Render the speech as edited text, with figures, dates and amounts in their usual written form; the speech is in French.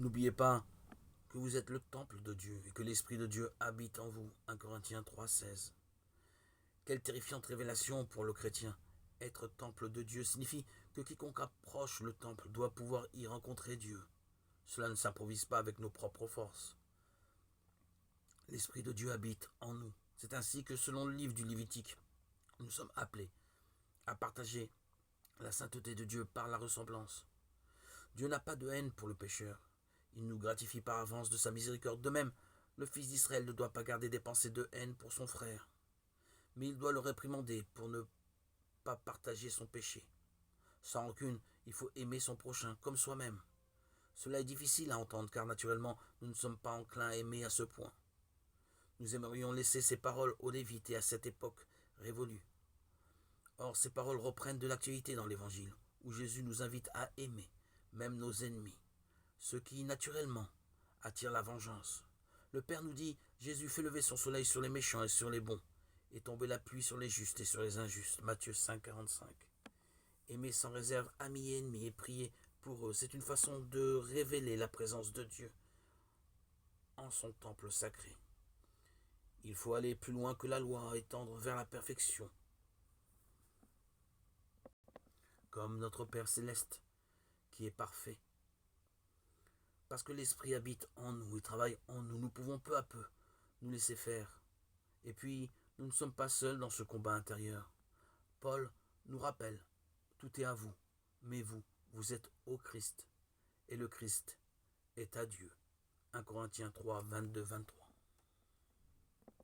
N'oubliez pas que vous êtes le temple de Dieu et que l'Esprit de Dieu habite en vous. 1 Corinthiens 3,16. Quelle terrifiante révélation pour le chrétien. Être temple de Dieu signifie que quiconque approche le temple doit pouvoir y rencontrer Dieu. Cela ne s'improvise pas avec nos propres forces. L'Esprit de Dieu habite en nous. C'est ainsi que selon le livre du Lévitique, nous sommes appelés à partager la sainteté de Dieu par la ressemblance. Dieu n'a pas de haine pour le pécheur. Il nous gratifie par avance de sa miséricorde. De même, le fils d'Israël ne doit pas garder des pensées de haine pour son frère, mais il doit le réprimander pour ne pas partager son péché. Sans rancune, il faut aimer son prochain comme soi-même. Cela est difficile à entendre car naturellement, nous ne sommes pas enclins à aimer à ce point. Nous aimerions laisser ces paroles aux Lévites et à cette époque révolue. Or, ces paroles reprennent de l'actualité dans l'Évangile, où Jésus nous invite à aimer, même nos ennemis, ceux qui, naturellement, attirent la vengeance. Le Père nous dit, Jésus fait lever son soleil sur les méchants et sur les bons, et tomber la pluie sur les justes et sur les injustes. Matthieu 5, 45. Aimer sans réserve amis et ennemis et prier pour eux, c'est une façon de révéler la présence de Dieu en son temple sacré. Il faut aller plus loin que la loi et tendre vers la perfection, comme notre Père céleste, qui est parfait. Parce que l'Esprit habite en nous et travaille en nous, nous pouvons peu à peu nous laisser faire. Et puis, nous ne sommes pas seuls dans ce combat intérieur. Paul nous rappelle, tout est à vous, mais vous, vous êtes au Christ, et le Christ est à Dieu. 1 Corinthiens 3, 22, 23.